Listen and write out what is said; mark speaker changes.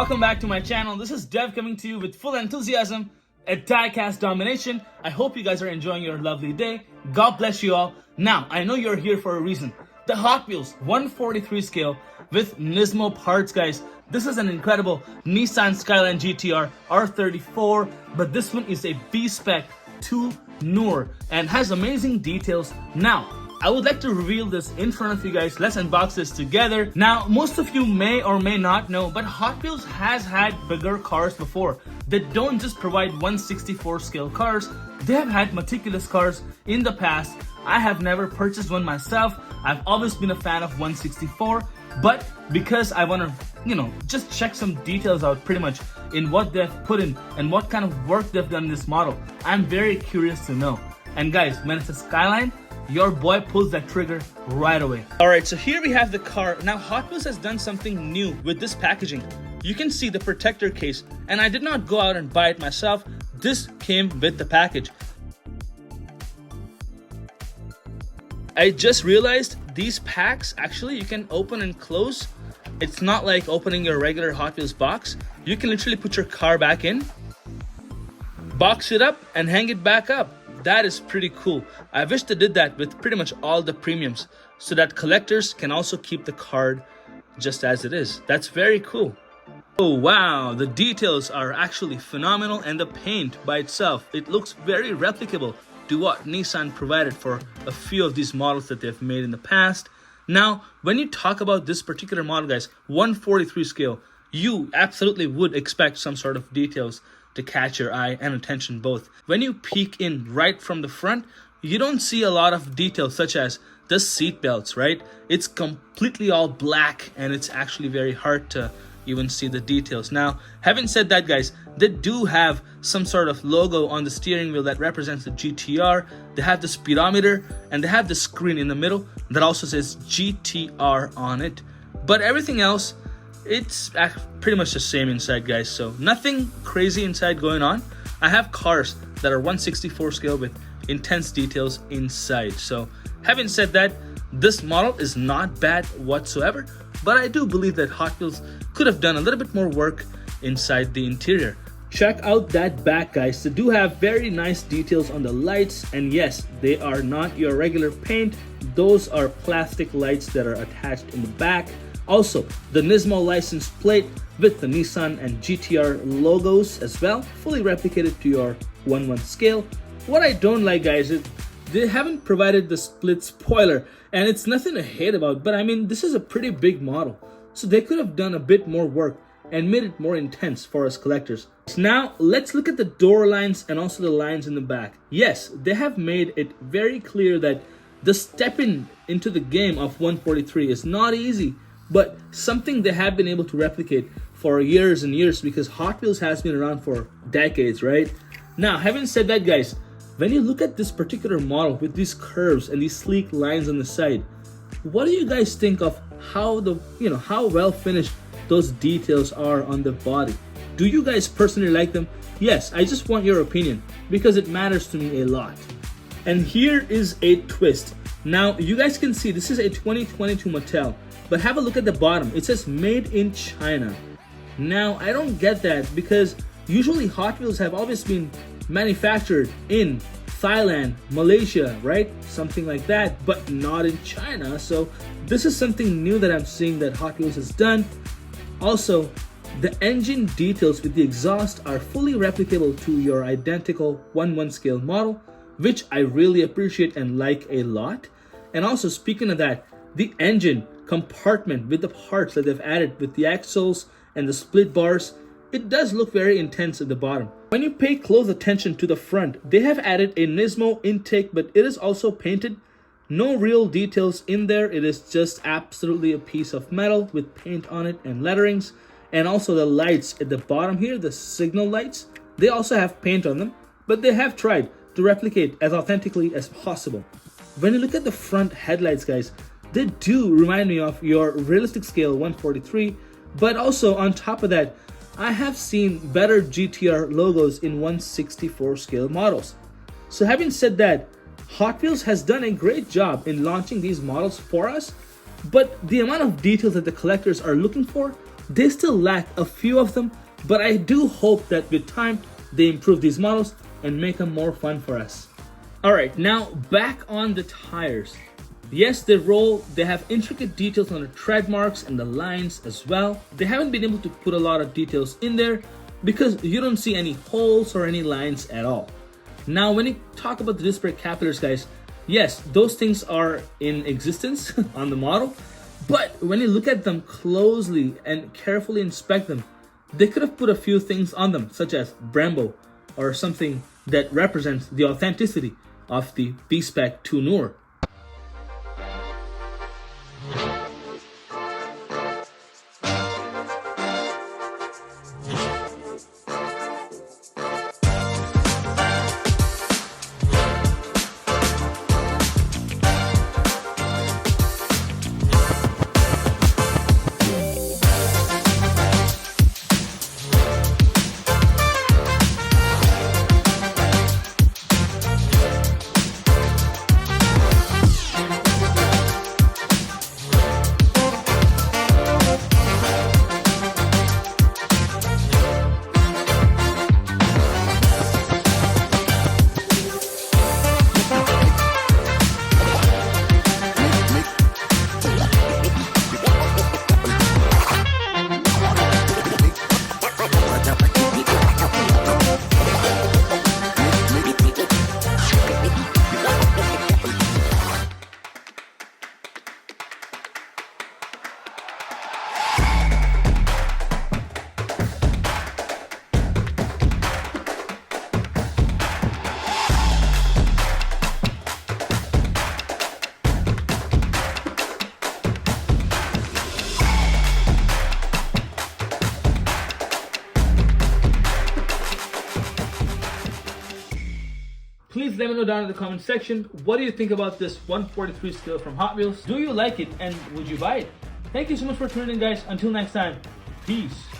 Speaker 1: welcome back to my channel. This is Dev coming to you with full enthusiasm at diecast domination. I hope you guys are enjoying your lovely day. God bless you all. Now, I know you're here for a reason. The Hot Wheels 143 scale with Nismo parts, guys. This is an incredible Nissan Skyline GTR R34, but this one is a V-SPEC 2 newer and has amazing details. Now, I would like to reveal this in front of you guys. Let's unbox this together. Now, most of you may or may not know, but Hot Wheels has had bigger cars before that don't just provide 164 scale cars. They have had meticulous cars in the past. I have never purchased one myself. I've always been a fan of 164, but because I want to, just check some details out pretty much in what they've put in and what kind of work they've done in this model, I'm very curious to know. And guys, when it's a Skyline, your boy pulls that trigger right away. Alright, so here we have the car. Now Hot Wheels has done something new with this packaging. You can see the protector case, and I did not go out and buy it myself. This came with the package. I just realized these packs, actually, you can open and close. It's not like opening your regular Hot Wheels box. You can literally put your car back in, box it up, and hang it back up. That is pretty cool. I wish they did that with pretty much all the premiums so that collectors can also keep the card just as it is. That's very cool. Oh wow, the details are actually phenomenal, and the paint by itself, it looks very replicable to what Nissan provided for a few of these models that they've made in the past. Now, when you talk about this particular model, guys, 143 scale, you absolutely would expect some sort of details to catch your eye and attention both. When you peek in right from the front, you don't see a lot of details such as the seat belts, right? It's completely all black, and it's actually very hard to even see the details. Now, having said that, guys, they do have some sort of logo on the steering wheel that represents the GTR. They have the speedometer, and they have the screen in the middle that also says GTR on it. But everything else, it's pretty much the same inside, guys, so nothing crazy inside going on. I have cars that are 164 scale with intense details inside. So having said that, this model is not bad whatsoever, but I do believe that Hot Wheels could have done a little bit more work inside the interior. Check out that back, guys. They do have very nice details on the lights, and yes, they are not your regular paint. Those are plastic lights that are attached in the back. Also, the Nismo license plate with the Nissan and GTR logos as well, fully replicated to your 1/1 scale. What I don't like, guys, is they haven't provided the split spoiler, and it's nothing to hate about, but I mean, this is a pretty big model, so they could have done a bit more work and made it more intense for us collectors. Now, let's look at the door lines and also the lines in the back. Yes, they have made it very clear that the stepping into the game of 143 is not easy, but something they have been able to replicate for years and years, because Hot Wheels has been around for decades, right? Now, having said that, guys, when you look at this particular model with these curves and these sleek lines on the side, what do you guys think of how how well finished those details are on the body? Do you guys personally like them? Yes, I just want your opinion because it matters to me a lot. And here is a twist. Now, you guys can see this is a 2022 Mattel, but have a look at the bottom. It says made in China. Now, I don't get that, because usually Hot Wheels have always been manufactured in Thailand, Malaysia, right? Something like that, but not in China. So this is something new that I'm seeing that Hot Wheels has done. Also, the engine details with the exhaust are fully replicable to your identical 1/1 scale model, which I really appreciate and like a lot. And also, speaking of that, the engine compartment with the parts that they've added with the axles and the split bars, it does look very intense at the bottom. When you pay close attention to the front, they have added a Nismo intake, but it is also painted. No real details in there. It is just absolutely a piece of metal with paint on it and letterings. And also the lights at the bottom here, the signal lights, they also have paint on them, but they have tried to replicate as authentically as possible. When you look at the front headlights, guys, they do remind me of your realistic scale 143, but also on top of that, I have seen better GTR logos in 164 scale models. So having said that, Hot Wheels has done a great job in launching these models for us, but the amount of details that the collectors are looking for They still lack a few of them, but I do hope that with time they improve these models and make them more fun for us. Alright, now back on the tires. Yes, they roll, they have intricate details on the tread marks and the lines as well. They haven't been able to put a lot of details in there because you don't see any holes or any lines at all. Now when you talk about the disc brake capillars, guys, yes, those things are in existence on the model, but when you look at them closely and carefully inspect them, they could have put a few things on them, such as Brembo or something that represents the authenticity of the V-SPEC 2 Noor. Please let me know down in the comment section, what do you think about this 143 scale from Hot Wheels? Do you like it and would you buy it? Thank you so much for tuning in, guys. Until next time, peace.